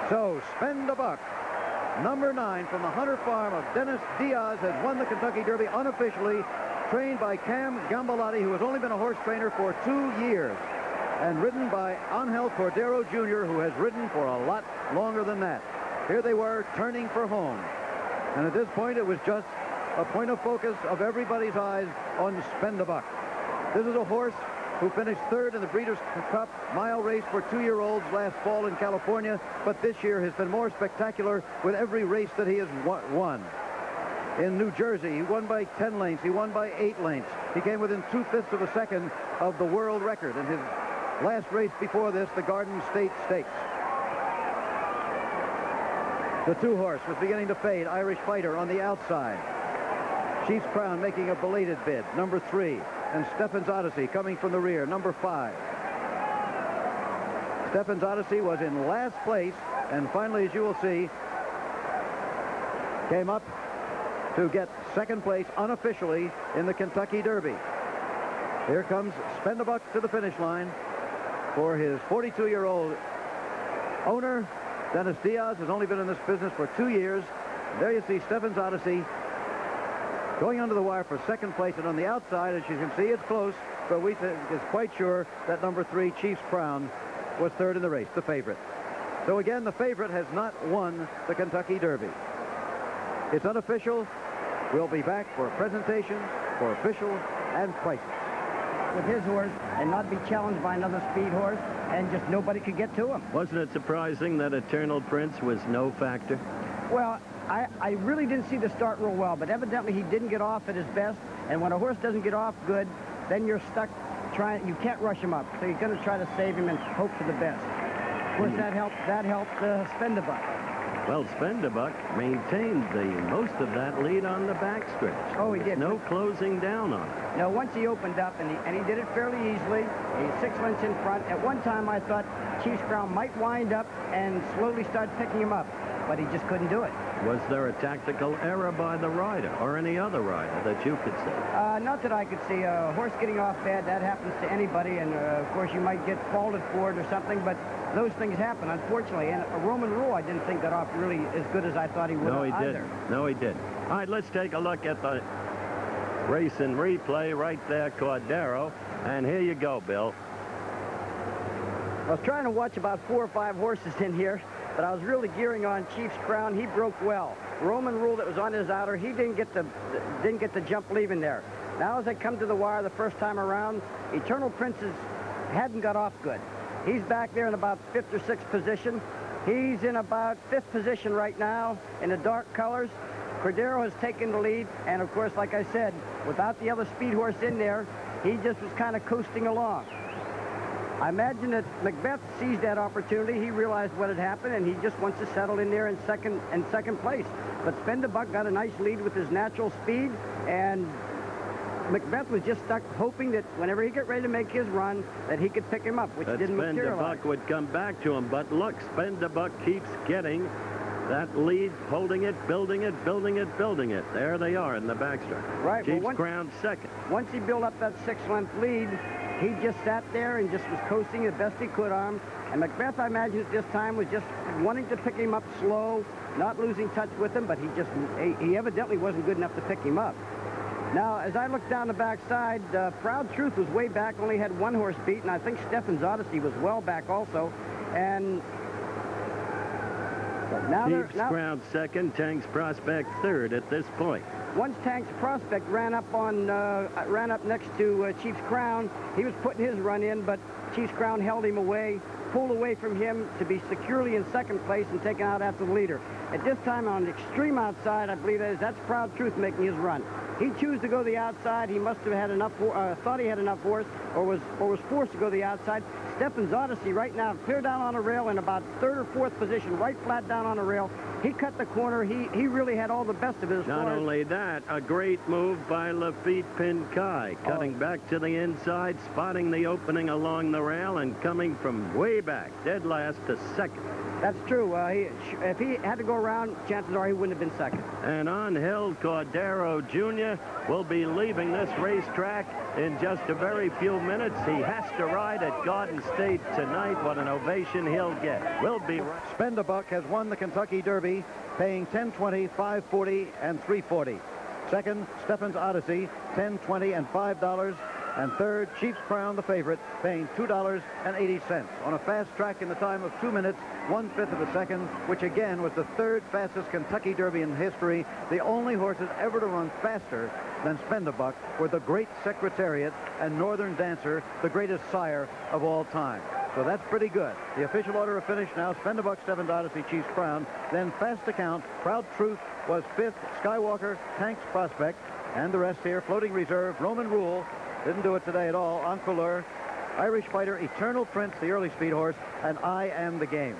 So, Spend a Buck, number 9 from the Hunter Farm of Dennis Diaz, has won the Kentucky Derby unofficially, trained by Cam Gambalotti, who has only been a horse trainer for 2 years, and ridden by Angel Cordero Jr., who has ridden for a lot longer than that. Here they were, turning for home. And at this point, it was just a point of focus of everybody's eyes on Spend a Buck. This is a horse who finished 3rd in the Breeders' Cup mile race for 2-year-olds last fall in California, but this year has been more spectacular with every race that he has won. In New Jersey, he won by 10 lengths. He won by 8 lengths. He came within 2/5 of a second of the world record in his last race before this, the Garden State Stakes. The 2-horse was beginning to fade. Irish Fighter on the outside. Chief's Crown making a belated bid, number 3. And Stephen's Odyssey coming from the rear, number 5. Stephen's Odyssey was in last place, and finally, as you will see, came up to get 2nd place unofficially in the Kentucky Derby. Here comes Spend a Buck to the finish line for his 42-year-old owner. Dennis Diaz has only been in this business for 2 years. There you see Stephen's Odyssey going under the wire for 2nd place, and on the outside, as you can see, it's close, but we think is quite sure that number 3, Chief's Crown, was 3rd in the race, the favorite. So again, the favorite has not won the Kentucky Derby. It's unofficial. We'll be back for presentations, for official, and prices. With his horse and not be challenged by another speed horse, and just nobody could get to him. Wasn't it surprising that Eternal Prince was no factor? Well, I really didn't see the start real well, but evidently he didn't get off at his best, and when a horse doesn't get off good, then you're stuck trying, you can't rush him up, so you're going to try to save him and hope for the best. Of course, that helped Spend a Buck. Well, Spend a Buck maintained most of that lead on the backstretch. Oh, he did. No closing down on it. No, once he opened up, and he did it fairly easily. He's 6 lengths in front. At one time, I thought Chief's Crown might wind up and slowly start picking him up, but he just couldn't do it. Was there a tactical error by the rider or any other rider that you could see? Not that I could see. A horse getting off bad, that happens to anybody, and of course you might get faulted for it or something, but those things happen, unfortunately. And a Roman Rule, I didn't think that off really as good as I thought he would. No, he didn't. No, he didn't. All right, let's take a look at the race in replay right there, Cordero. And here you go, Bill. I was trying to watch about 4 or 5 horses in here, but I was really gearing on Chief's Crown. He broke well. Roman Rule that was on his outer, he didn't get the jump leaving there. Now as I come to the wire the first time around, Eternal Prince hadn't got off good. He's back there in about 5th or 6th position. He's in about 5th position right now in the dark colors. Cordero has taken the lead, and of course, like I said, without the other speed horse in there, he just was kind of coasting along. I imagine that Macbeth seized that opportunity. He realized what had happened, and he just wants to settle in there in second place. But Spend a Buck got a nice lead with his natural speed, and Macbeth was just stuck hoping that whenever he got ready to make his run, that he could pick him up, which didn't materialize. Spend a Buck would come back to him, but look, Spend a Buck keeps getting that lead, holding it, building it, building it, building it. There they are in the backstretch. Right. Chief's Crown 2nd. Once he built up that 6-length lead, he just sat there and just was coasting the best he could on him. And Macbeth, I imagine at this time, was just wanting to pick him up slow, not losing touch with him, but he evidently wasn't good enough to pick him up. Now, as I look down the backside, Proud Truth was way back, only had 1 horse beat, and I think Stephen's Odyssey was well back also. And now Chief's Crown 2nd, Tank's Prospect 3rd at this point. Once Tank's Prospect ran up next to Chief's Crown, he was putting his run in, but Chief's Crown held him away, pulled away from him to be securely in 2nd place and taken out after the leader. At this time, on the extreme outside, I believe that's Proud Truth making his run. He chose to go the outside. He must have had enough, thought he had enough horse, or was forced to go the outside. Stephen's Odyssey right now clear down on a rail in about 3rd or 4th position, right flat down on a rail. He cut the corner. He really had all the best of his. Not only that, a great move by Lafitte Pincay, cutting back to the inside, spotting the opening along the rail, and coming from way back, dead last to 2nd. That's true. If he had to go around, chances are he wouldn't have been second. And Angel Cordero Jr. will be leaving this racetrack in just a very few minutes. He has to ride at Garden State tonight. What an ovation he'll get. We'll be right. Spend a Buck has won the Kentucky Derby, paying $10.20, $5.40, and $3.40. Second, Stephen's Odyssey, $10.20 and $5. And third, Chief's Crown, the favorite, paying $2.80 on a fast track in the time of 2 minutes, 1/5 of a second, which again was the third fastest Kentucky Derby in history. The only horses ever to run faster than Spend a Buck were the Great Secretariat and Northern Dancer, the greatest sire of all time. So that's pretty good. The official order of finish now: Spend a Buck, Stephen's Odyssey, Chief's Crown. Then Fast Account, Proud Truth was 5th, Skywalker, Tank's Prospect, and the rest here: Floating Reserve, Roman Rule, didn't do it today at all, Encolure, Irish Fighter, Eternal Prince, the early speed horse, and I Am the Game.